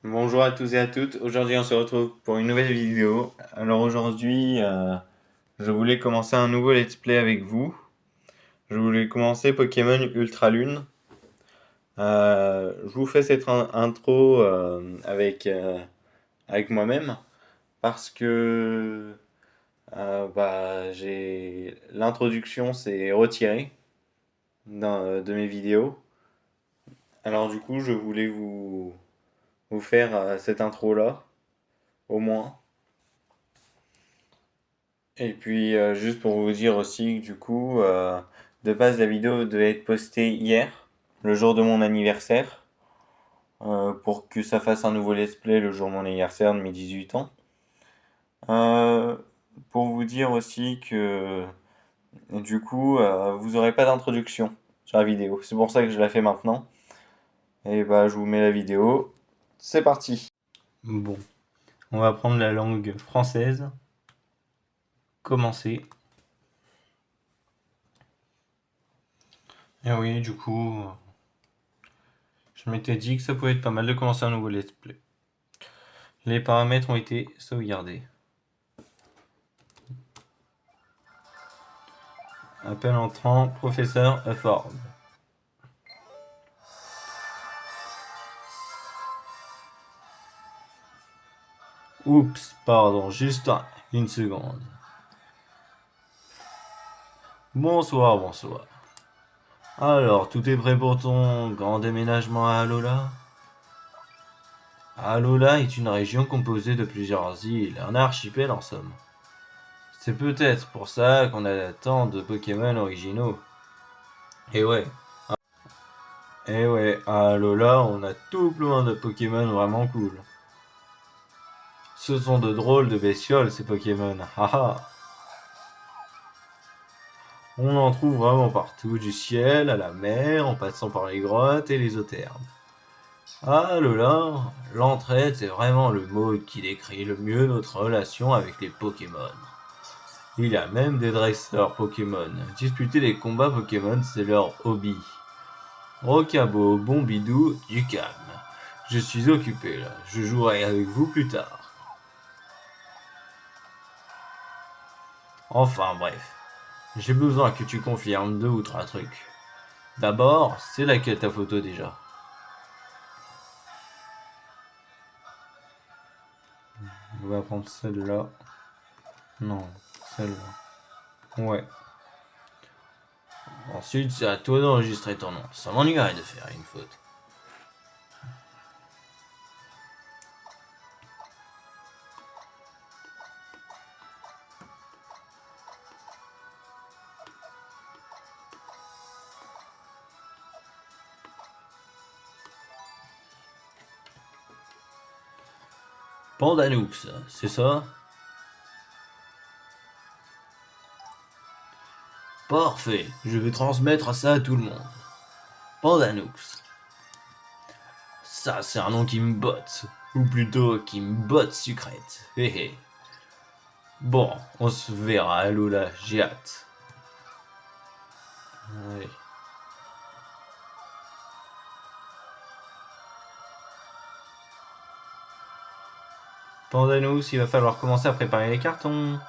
Bonjour à tous et à toutes. Aujourd'hui, on se retrouve pour une nouvelle vidéo. Alors aujourd'hui, je voulais commencer un nouveau let's play avec vous. Je voulais commencer Pokémon Ultra Lune. Je vous fais cette intro avec moi-même parce que j'ai l'introduction s'est retirée de mes vidéos. Alors du coup, je voulais vous faire cette intro-là, au moins. Et puis, juste pour vous dire aussi que du coup, de base, la vidéo devait être postée hier, le jour de mon anniversaire, pour que ça fasse un nouveau let's play le jour de mon anniversaire de mes 18 ans. Euh, pour vous dire aussi que du coup, vous aurez pas d'introduction sur la vidéo. C'est pour ça que je la fais maintenant. Et bah, je vous mets la vidéo. C'est parti. Bon, on va prendre la langue française. Commencer. Et oui, du coup, je m'étais dit que ça pouvait être pas mal de commencer un nouveau let's play. Les paramètres ont été sauvegardés. Appel entrant, professeur Afford. Oups, pardon, juste une seconde. Bonsoir, bonsoir. Alors, tout est prêt pour ton grand déménagement à Alola? Alola est une région composée de plusieurs îles, un archipel en somme. C'est peut-être pour ça qu'on a tant de Pokémon originaux. Et ouais, à Alola, on a tout plein de Pokémon vraiment cool. Ce sont de drôles de bestioles, ces Pokémon. Haha. On en trouve vraiment partout, du ciel à la mer, en passant par les grottes et les eaux thermes. Ah là, l'entraide, c'est vraiment le mot qui décrit le mieux notre relation avec les Pokémon. Il y a même des dresseurs Pokémon. Disputer les combats Pokémon, c'est leur hobby. Rocabo, Bombidou, du calme. Je suis occupé là, je jouerai avec vous plus tard. Enfin bref, j'ai besoin que tu confirmes deux ou trois trucs. D'abord, c'est laquelle ta photo déjà? On va prendre celle-là. Non, celle-là. Ouais. Ensuite, c'est à toi d'enregistrer ton nom. Ça m'ennuierait de faire une faute. Pandanoux, c'est ça? Parfait, je vais transmettre ça à tout le monde. Pandanoux. Ça, c'est un nom qui me botte. Ou plutôt, qui me botte sucrète. Hé hé. Bon, on se verra à Lola, j'ai hâte. Allez. Pandanous, il va falloir commencer à préparer les cartons.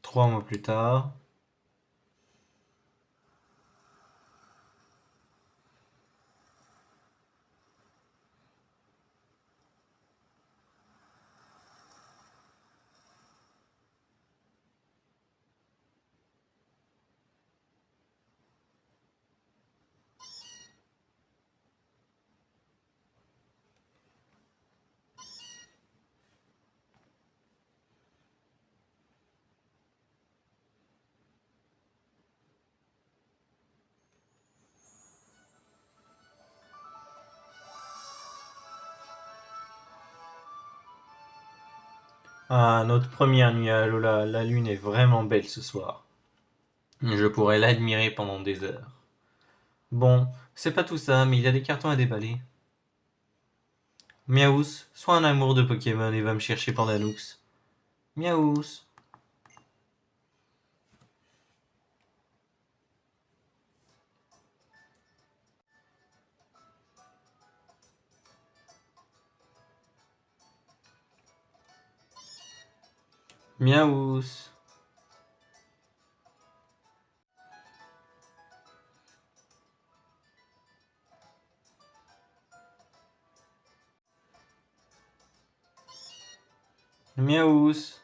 Trois mois plus tard. Ah, notre première nuit à Alola, la lune est vraiment belle ce soir. Je pourrais l'admirer pendant des heures. Bon, c'est pas tout ça, mais il y a des cartons à déballer. Miaous, sois un amour de Pokémon et va me chercher Pandanoux. Miaous. Miaous. Miaous.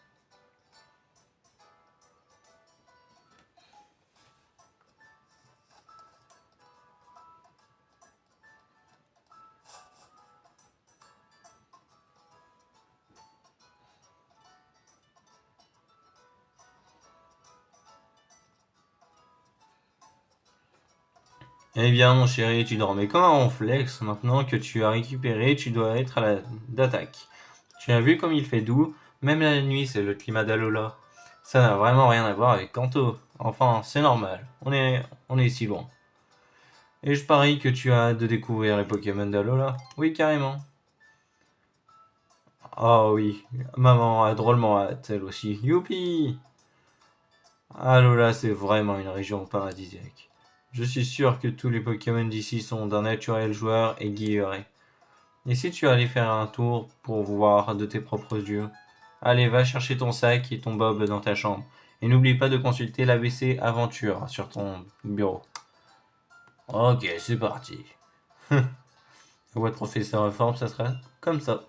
Eh bien, mon chéri, tu dormais comme un ronflex. Maintenant que tu as récupéré, tu dois être à d'attaque. Tu as vu comme il fait doux? Même la nuit, c'est le climat d'Alola. Ça n'a vraiment rien à voir avec Kanto. Enfin, c'est normal. On est si loin. Et je parie que tu as hâte de découvrir les Pokémon d'Alola. Oui, carrément. Ah oui, maman a drôlement hâte, elle aussi. Youpi! Alola, c'est vraiment une région paradisiaque. Je suis sûr que tous les Pokémon d'ici sont d'un naturel joueur et guillerets. Et si tu allais faire un tour pour voir de tes propres yeux? Allez, va chercher ton sac et ton bob dans ta chambre. Et n'oublie pas de consulter l'ABC Aventure sur ton bureau. Ok, c'est parti. Votre professeur reforme, ça sera comme ça.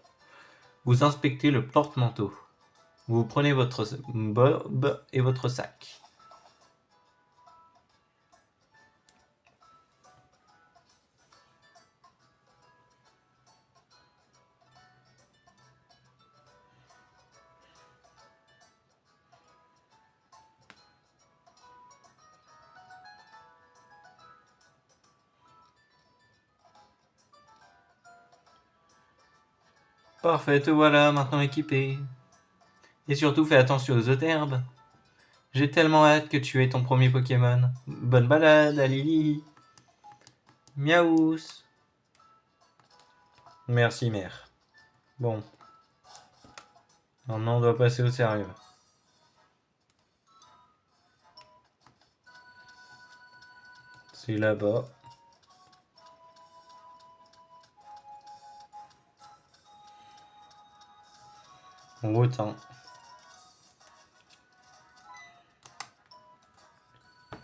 Vous inspectez le porte-manteau. Vous prenez votre bob et votre sac. Parfait, te voilà maintenant équipé. Et surtout, fais attention aux autres herbes. J'ai tellement hâte que tu aies ton premier Pokémon. Bonne balade à Lily. Miaous. Merci, mère. Bon, maintenant on doit passer au sérieux. C'est là-bas. Autant.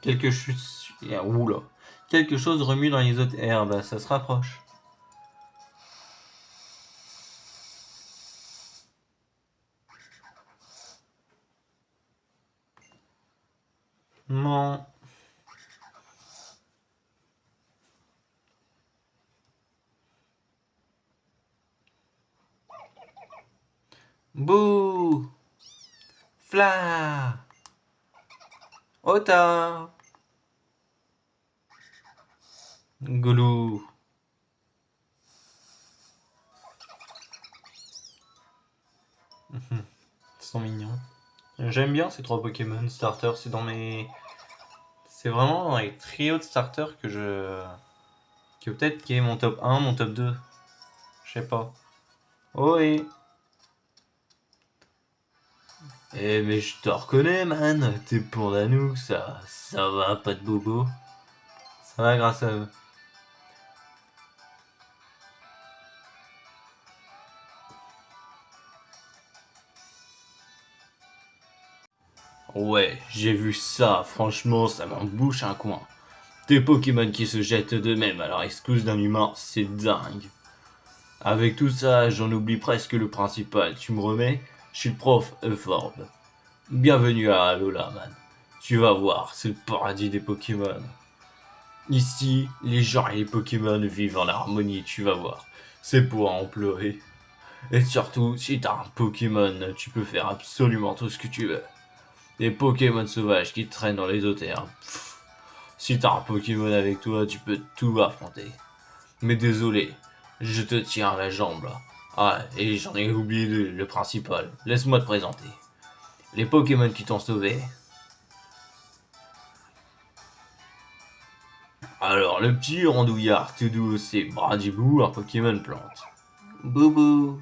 Quelque chose. Oula. Quelque chose remue dans les autres herbes. Ça se rapproche. Non. Bouh. Fla. Ota. Goulou. Ils sont mignons. J'aime bien ces trois Pokémon starters. C'est dans mes. C'est vraiment dans les trios de starters que je. Que peut-être qui est mon top 1, mon top 2. Je sais pas. Oh et. Eh mais je te reconnais man, t'es Pandanoux, ça va, pas de bobo. Ça va grâce à eux. Ouais, j'ai vu ça, franchement ça m'en bouche un coin. Des Pokémon qui se jettent d'eux-mêmes à leur excuse d'un humain, c'est dingue. Avec tout ça, j'en oublie presque le principal, tu me remets? Je suis le prof Euphorbe. Bienvenue à Alola man. Tu vas voir, c'est le paradis des Pokémon. Ici, les gens et les Pokémon vivent en harmonie, tu vas voir. C'est pour en pleurer. Et surtout, si t'as un Pokémon, tu peux faire absolument tout ce que tu veux. Des Pokémon sauvages qui traînent dans les eaux terres. Si t'as un Pokémon avec toi, tu peux tout affronter. Mais désolé, je te tiens la jambe là. Ah, et j'en ai oublié le principal. Laisse-moi te présenter. Les Pokémon qui t'ont sauvé. Alors, le petit rondouillard tout doux, c'est Brindibou, un Pokémon plante. Boubou.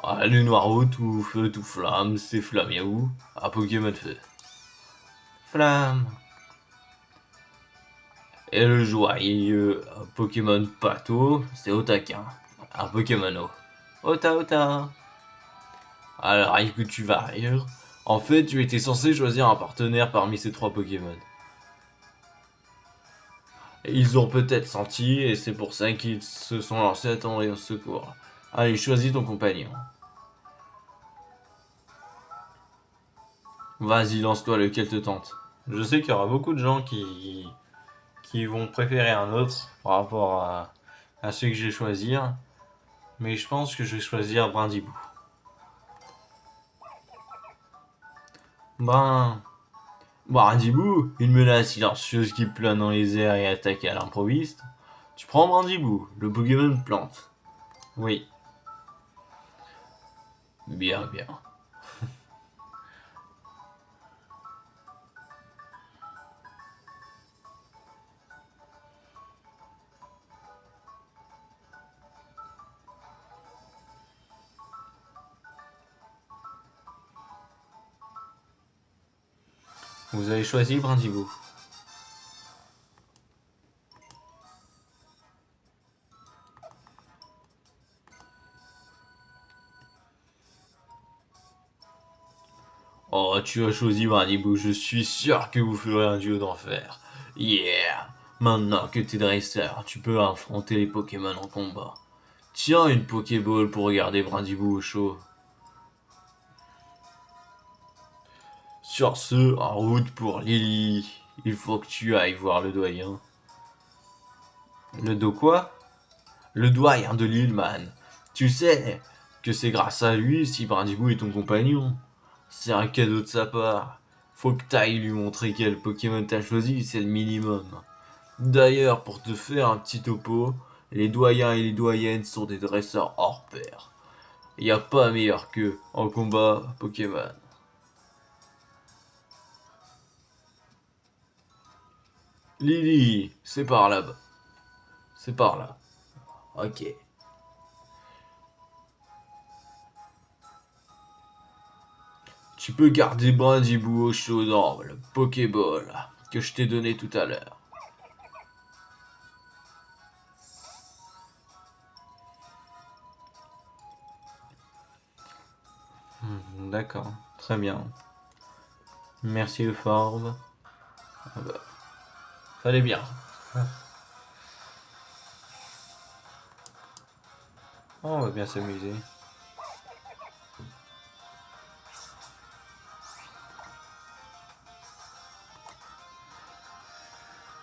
Ah, le noirot tout feu, tout flamme, c'est Flamiaou, un Pokémon feu. Flamme. Et le joyeux Pokémon Pato, c'est Otaquin, un Pokémon eau. Ota Ota. Alors, écoute, tu vas rire. En fait, tu étais censé choisir un partenaire parmi ces trois Pokémon. Et ils ont peut-être senti, et c'est pour ça qu'ils se sont lancés à ton secours. Allez, choisis ton compagnon. Vas-y, lance-toi, lequel te tente. Je sais qu'il y aura beaucoup de gens qui vont préférer un autre par rapport à celui que je vais choisir. Mais je pense que je vais choisir Brindibou. Ben, Brindibou, une menace silencieuse qui plane dans les airs et attaque à l'improviste. Tu prends Brindibou, le Pokémon plante. Oui, bien, bien. Vous avez choisi Brindibou. Oh, tu as choisi Brindibou, je suis sûr que vous ferez un duo d'enfer. Yeah! Maintenant que t'es dresseur, tu peux affronter les Pokémon en combat. Tiens une Pokéball pour regarder Brindibou au chaud. Sur ce, en route pour Lily. Il faut que tu ailles voir le doyen. Le dos quoi? Le doyen de l'île, man. Tu sais que c'est grâce à lui si Brindibou est ton compagnon. C'est un cadeau de sa part. Faut que t'ailles lui montrer quel Pokémon t'as choisi, c'est le minimum. D'ailleurs, pour te faire un petit topo, les doyens et les doyennes sont des dresseurs hors pair. Y a pas meilleur qu'eux en combat Pokémon. Lily, c'est par là-bas. C'est par là. Ok. Tu peux garder Brindibou au chaud dans le Pokéball que je t'ai donné tout à l'heure. D'accord, très bien. Merci Euphorbe. Ah bah, fallait bien. Oh, on va bien s'amuser.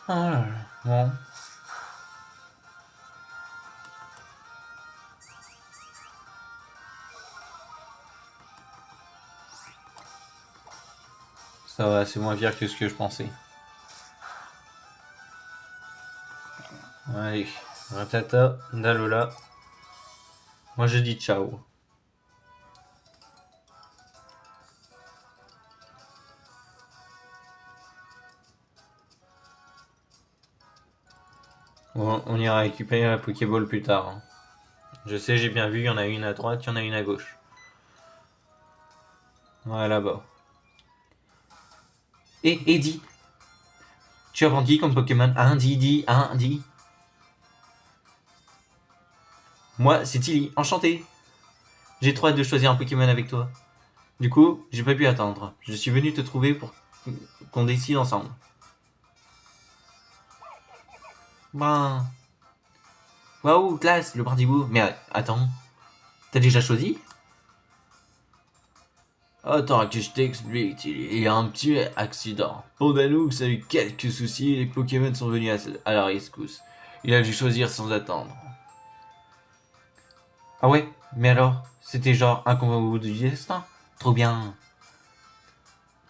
Ah là là, bon. Ça va, c'est moins pire que ce que je pensais. Allez, Ratata, Dalola. Moi je dis ciao. Bon, on ira récupérer la Pokéball plus tard, hein. Je sais, j'ai bien vu, il y en a une à droite, il y en a une à gauche. Ouais, là-bas. Et dis, tu as vendu comme Pokémon un dis. Moi, c'est Tilly, enchanté. J'ai trop hâte de choisir un Pokémon avec toi. Du coup, j'ai pas pu attendre. Je suis venu te trouver pour qu'on décide ensemble. Ben. Waouh, classe, le Brindibou. Mais attends, t'as déjà choisi? Attends que je t'explique, il y a un petit accident. Pandanoux a eu quelques soucis et les Pokémon sont venus à la rescousse. Il a dû choisir sans attendre. Ah ouais? Mais alors, c'était genre un combat au bout du destin? Trop bien.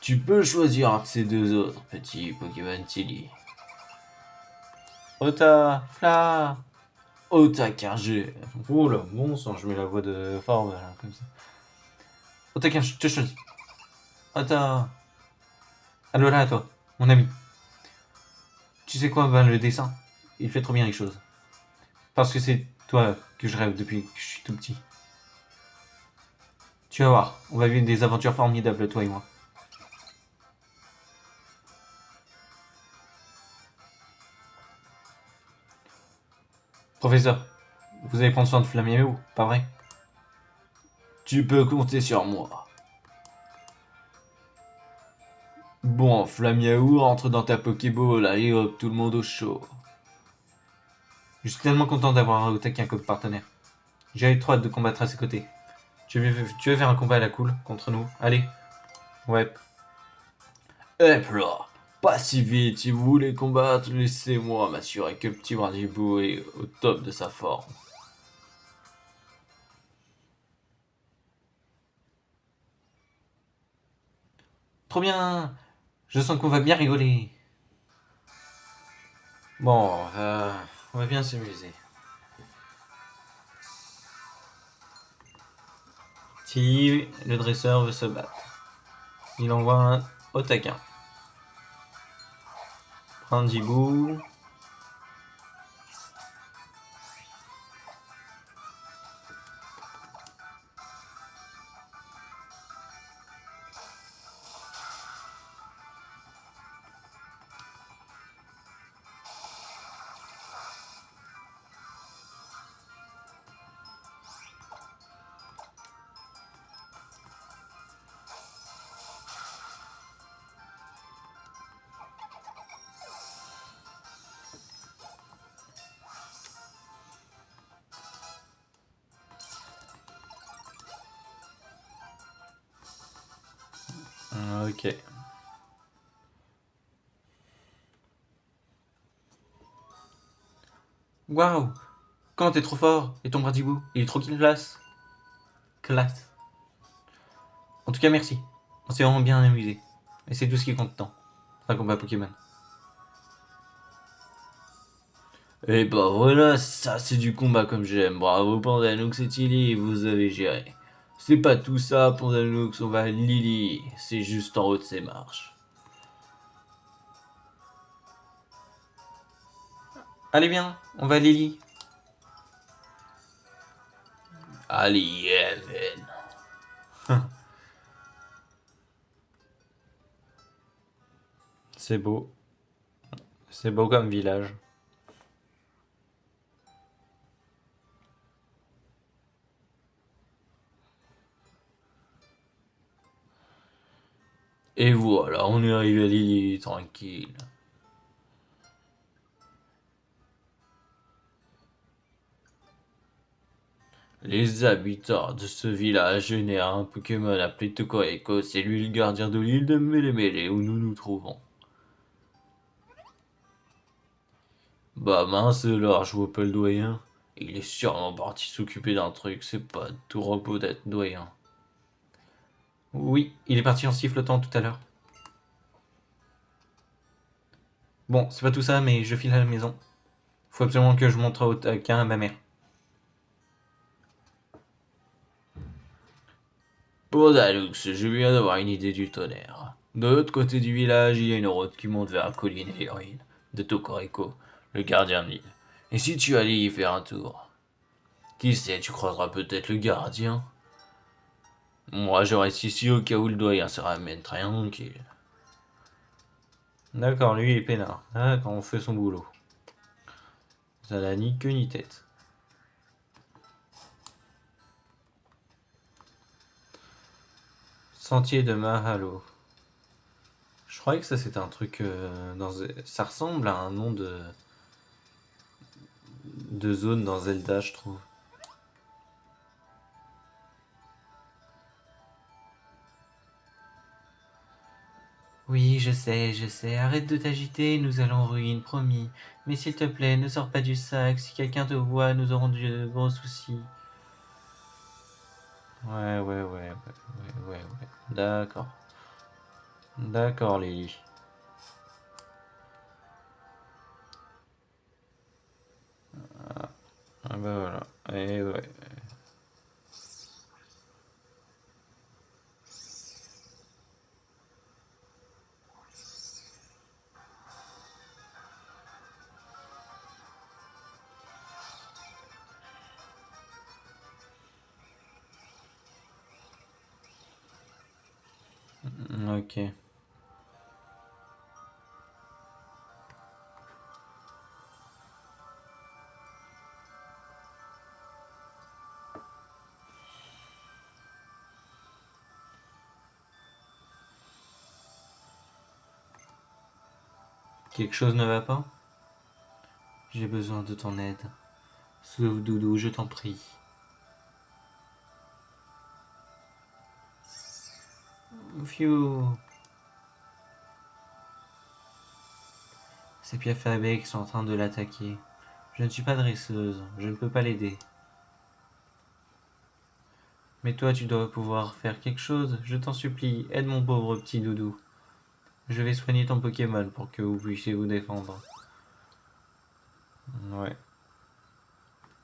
Tu peux choisir un de ces deux autres petits Pokémon Tilly. Ota, Fla. Otaka, j'ai... Oh là, bon sang, je mets la voix de Farwell, hein, comme ça. Otaka, je te choisis. Attends. Alors là, toi, mon ami. Tu sais quoi, ben, le dessin, il fait trop bien les choses. Parce que c'est toi que je rêve depuis que je suis tout petit. Tu vas voir, on va vivre des aventures formidables, toi et moi. Professeur, vous allez prendre soin de Flammio, pas vrai? Tu peux compter sur moi. Bon, Flammio, rentre dans ta Pokéball, allez hop, tout le monde au chaud. Je suis tellement content d'avoir un Otaki comme partenaire. J'ai trop hâte de combattre à ses côtés. Tu veux faire un combat à la cool contre nous? Allez. Ouais. Hop là. Pas si vite, si vous voulez combattre, laissez-moi m'assurer que le petit Brindibou est au top de sa forme. Trop bien. Je sens qu'on va bien rigoler. Bon, on va bien s'amuser. Si le dresseur veut se battre, il envoie un Otakin. Brindibou. Ok. Waouh. Comment t'es trop fort. Et ton Brindibou, il est trop classe. Classe. En tout cas, merci. On s'est vraiment bien amusé. Et c'est tout ce qui compte tant. Un combat Pokémon. Et bah voilà, ça c'est du combat comme j'aime. Bravo Pandanox et Tilly, vous avez géré. C'est pas tout ça, Pandanox, on va à Lily. C'est juste en haut de ces marches. Allez bien, on va à Lily. Allez, man. C'est beau. C'est beau comme village. Et voilà, on est arrivé à Lily, tranquille. Les habitants de ce village génèrent un Pokémon appelé Tokoreko. C'est lui le gardien de l'île de Melemele où nous nous trouvons. Bah mince alors, je vois pas le doyen. Il est sûrement parti s'occuper d'un truc, c'est pas tout repos d'être doyen. Oui, il est parti en sifflotant tout à l'heure. Bon, c'est pas tout ça, mais je file à la maison. Faut absolument que je montre au taquin à ma mère. Bon Dalux, je viens d'avoir une idée du tonnerre. De l'autre côté du village, il y a une route qui monte vers la colline et les ruines de Tokoreko, le gardien de l'île. Et si tu allais y faire un tour? Qui sait, tu croiseras peut-être le gardien. Moi, je reste ici au cas où le doyen se ramène tranquille. D'accord, lui il est peinard. D'accord, on fait son boulot. Ça n'a ni queue ni tête. Sentier de Mahalo. Je croyais que ça c'était un truc ça ressemble à un nom de zone dans Zelda, je trouve. Oui, je sais. Arrête de t'agiter, nous allons en ruine, promis. Mais s'il te plaît, ne sors pas du sac. Si quelqu'un te voit, nous aurons de gros soucis. Ouais. D'accord. D'accord, Lily. bah voilà. Et ouais. Ok. Quelque chose ne va pas? J'ai besoin de ton aide. Sauve Doudou, je t'en prie. Phew. Ces pieds fabriques sont en train de l'attaquer. Je ne suis pas dresseuse, je ne peux pas l'aider. Mais toi, tu dois pouvoir faire quelque chose. Je t'en supplie, aide mon pauvre petit doudou. Je vais soigner ton Pokémon pour que vous puissiez vous défendre. Ouais,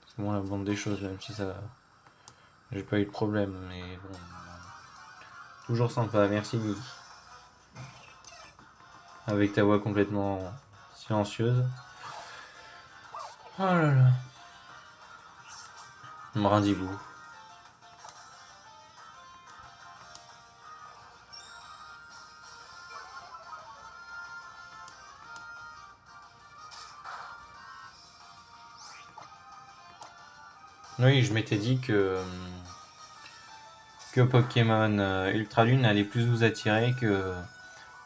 c'est bon la bande des choses, même si ça... J'ai pas eu de problème, mais bon... Toujours sympa, merci Lily. Avec ta voix complètement silencieuse. Oh là là. Brindibou. Oui, je m'étais dit que Pokémon Ultra Lune allait plus vous attirer que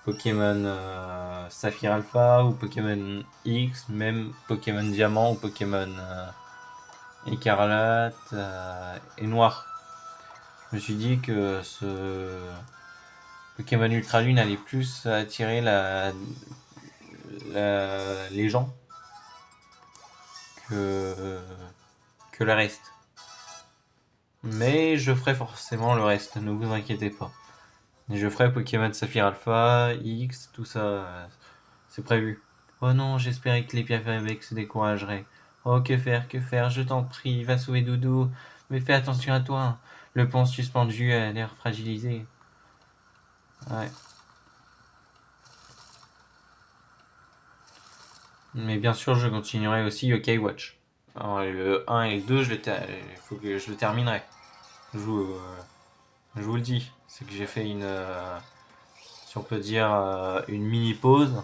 Pokémon Saphir Alpha ou Pokémon X, même Pokémon Diamant ou Pokémon Écarlate et Noir. Je me suis dit que ce Pokémon Ultra Lune allait plus attirer les gens que, que le reste. Mais je ferai forcément le reste, ne vous inquiétez pas. Je ferai Pokémon Saphir Alpha, X, tout ça, c'est prévu. Oh non, j'espérais que les pierres avec se décourageraient. Oh, que faire, je t'en prie, va sauver Doudou. Mais fais attention à toi. Le pont suspendu a l'air fragilisé. Ouais. Mais bien sûr, je continuerai aussi OK Watch. Alors, le 1 et le 2, il faut que je le terminerai. Je vous le dis. C'est que j'ai fait une, si on peut dire, une mini pause.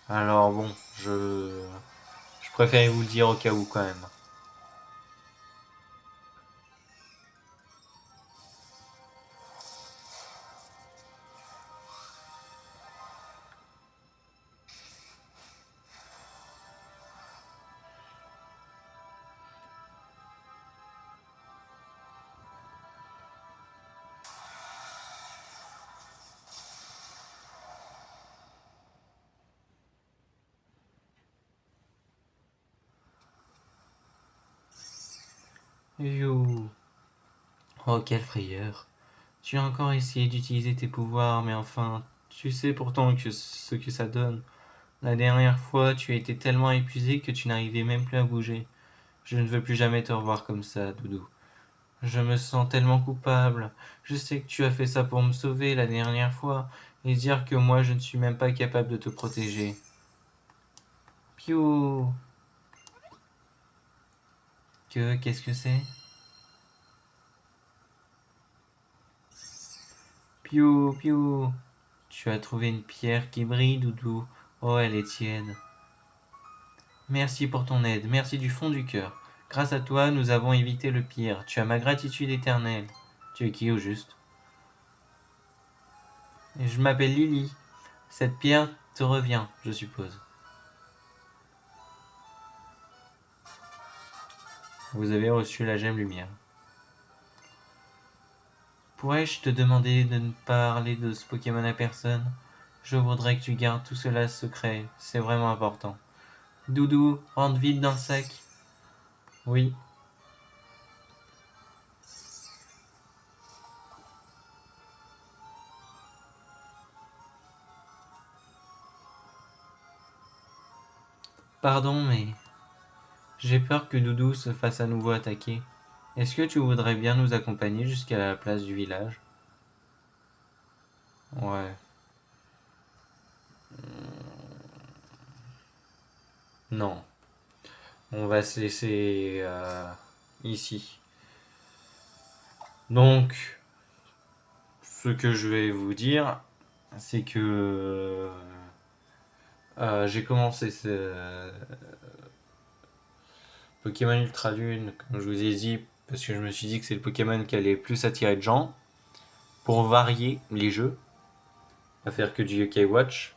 Alors bon, je préfère vous le dire au cas où quand même. You. Oh, quelle frayeur. Tu as encore essayé d'utiliser tes pouvoirs, mais enfin, tu sais pourtant ce que ça donne. La dernière fois, tu as été tellement épuisé que tu n'arrivais même plus à bouger. Je ne veux plus jamais te revoir comme ça, Doudou. Je me sens tellement coupable. Je sais que tu as fait ça pour me sauver la dernière fois et dire que moi je ne suis même pas capable de te protéger. Piou. Qu'est-ce que c'est? Piou, piou. Tu as trouvé une pierre qui brille, Doudou. Oh, elle est tiède. Merci pour ton aide, merci du fond du cœur. Grâce à toi, nous avons évité le pire. Tu as ma gratitude éternelle. Tu es qui au juste? Je m'appelle Lily. Cette pierre te revient, je suppose. Vous avez reçu la gemme lumière. Pourrais-je te demander de ne pas parler de ce Pokémon à personne? Je voudrais que tu gardes tout cela secret, c'est vraiment important. Doudou, rentre vite dans le sac. Oui. Pardon, mais J'ai peur que Doudou se fasse à nouveau attaquer. Est-ce que tu voudrais bien nous accompagner jusqu'à la place du village? Ouais. Non. On va se laisser ici. Donc, ce que je vais vous dire, c'est que j'ai commencé ce Pokémon Ultra Lune, comme je vous ai dit, parce que je me suis dit que c'est le Pokémon qui allait plus attirer de gens, pour varier les jeux, à faire que du Yokai Watch.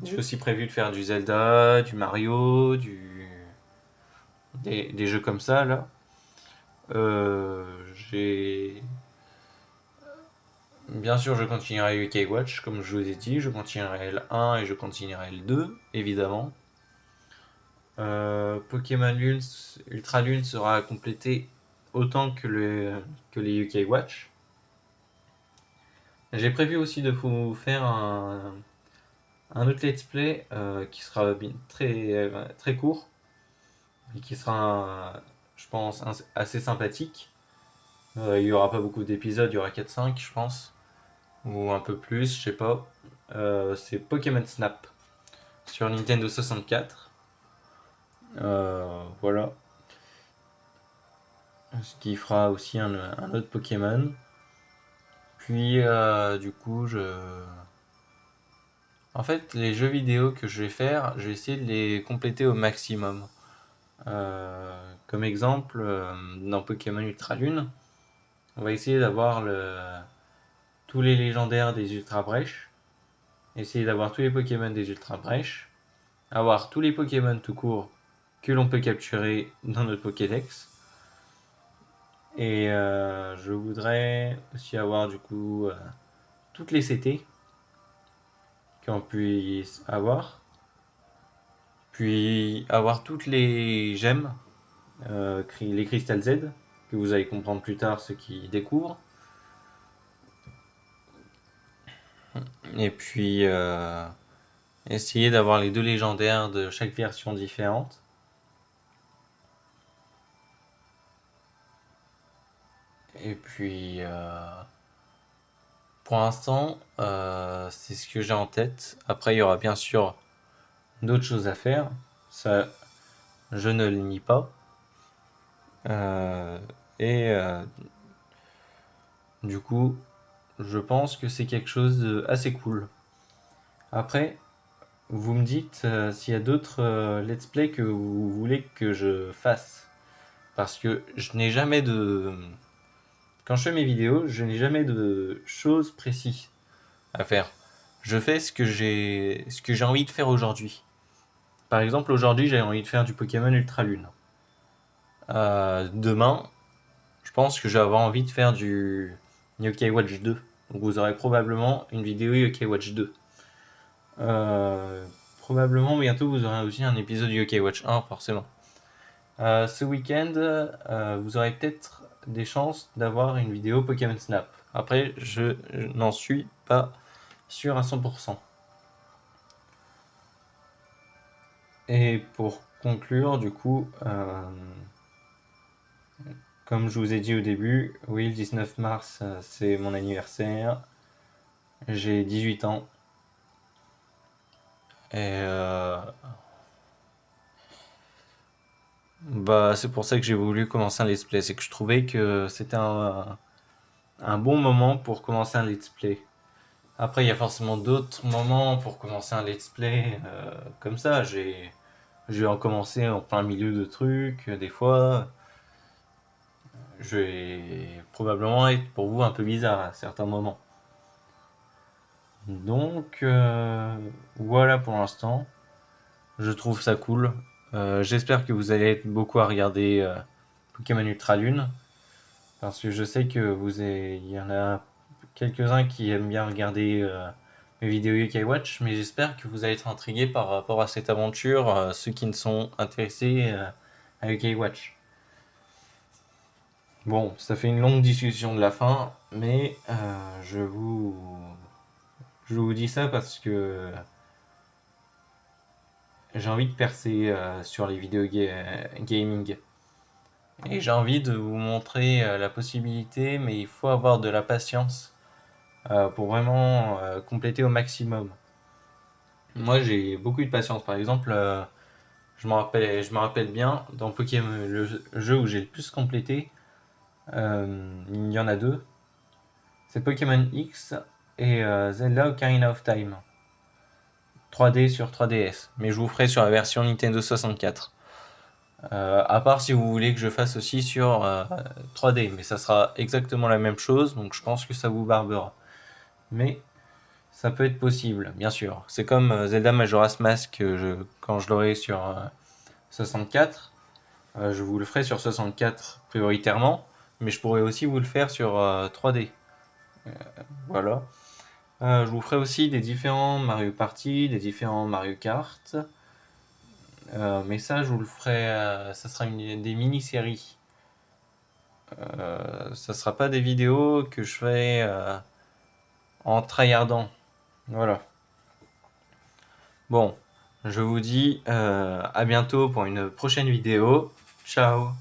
J'ai aussi prévu de faire du Zelda, du Mario, des jeux comme ça là. J'ai Bien sûr, je continuerai UK Watch, comme je vous ai dit, je continuerai le 1 et je continuerai le 2, évidemment. Pokémon Lune, Ultra Lune sera complété autant que les UK Watch. J'ai prévu aussi de vous faire un autre let's play qui sera très court, mais qui sera, je pense, assez sympathique. Il y aura pas beaucoup d'épisodes, il y aura 4-5, je pense, ou un peu plus, je sais pas. C'est Pokémon Snap sur Nintendo 64. Voilà. Ce qui fera aussi un autre Pokémon. Puis, du coup, En fait, les jeux vidéo que je vais faire, je vais essayer de les compléter au maximum. Comme exemple, dans Pokémon Ultra Lune, on va essayer d'avoir tous les légendaires des Ultra Brèches, essayer d'avoir tous les Pokémon des Ultra Brèches, avoir tous les Pokémon tout court que l'on peut capturer dans notre Pokédex. Et je voudrais aussi avoir du coup toutes les CT qu'on puisse avoir. Puis avoir toutes les gemmes, les Crystal Z, que vous allez comprendre plus tard ceux qui découvrent. Et puis essayer d'avoir les deux légendaires de chaque version différente. Et puis pour l'instant, c'est ce que j'ai en tête. Après, il y aura bien sûr d'autres choses à faire. Ça, je ne le nie pas. Euh, et du coup, je pense que c'est quelque chose d'assez cool. Après, vous me dites s'il y a d'autres let's play que vous voulez que je fasse. Parce que je n'ai jamais de... Quand je fais mes vidéos, je n'ai jamais de choses précises à faire. Je fais ce que j'ai envie de faire aujourd'hui. Par exemple, aujourd'hui, j'ai envie de faire du Pokémon Ultra Lune. Demain, je pense que je vais avoir envie de faire du Yokai Watch 2. Donc vous aurez probablement une vidéo Yokai Watch 2. Probablement bientôt vous aurez aussi un épisode Yokai Watch 1, forcément. Ce week-end, vous aurez peut-être des chances d'avoir une vidéo Pokémon Snap. Après, je n'en suis pas sûr à 100%. Et pour conclure, du coup, comme je vous ai dit au début, oui, le 19 mars, c'est mon anniversaire. J'ai 18 ans. Et bah, c'est pour ça que j'ai voulu commencer un let's play. C'est que je trouvais que c'était un bon moment pour commencer un let's play. Après, il y a forcément d'autres moments pour commencer un let's play comme ça. Je vais en commencer en plein milieu de trucs. Des fois, je vais probablement être pour vous un peu bizarre à certains moments. Donc, voilà pour l'instant. Je trouve ça cool. J'espère que vous allez être beaucoup à regarder Pokémon Ultra Lune. Parce que je sais que il y en a quelques-uns qui aiment bien regarder mes vidéos UK Watch, mais j'espère que vous allez être intrigués par rapport à cette aventure, ceux qui ne sont intéressés à UK Watch. Bon, ça fait une longue discussion de la fin, mais je vous dis ça parce que j'ai envie de percer sur les vidéos gaming. Et j'ai envie de vous montrer la possibilité, mais il faut avoir de la patience pour vraiment compléter au maximum. Moi, j'ai beaucoup de patience. Par exemple, je me rappelle bien, dans Pokémon, le jeu où j'ai le plus complété, il y en a deux. C'est Pokémon X et Zelda Ocarina of Time. 3D sur 3DS. Mais je vous ferai sur la version Nintendo 64. À part si vous voulez que je fasse aussi sur 3D. Mais ça sera exactement la même chose, donc je pense que ça vous barbera. Mais ça peut être possible, bien sûr. C'est comme Zelda Majora's Mask quand je l'aurai sur 64. Je vous le ferai sur 64 prioritairement, mais je pourrais aussi vous le faire sur 3D. Voilà. Je vous ferai aussi des différents Mario Party, des différents Mario Kart. Mais ça, je vous le ferai. Ça sera des mini-séries. Ça sera pas des vidéos que je ferai en tryhardant. Voilà. Bon, je vous dis à bientôt pour une prochaine vidéo. Ciao!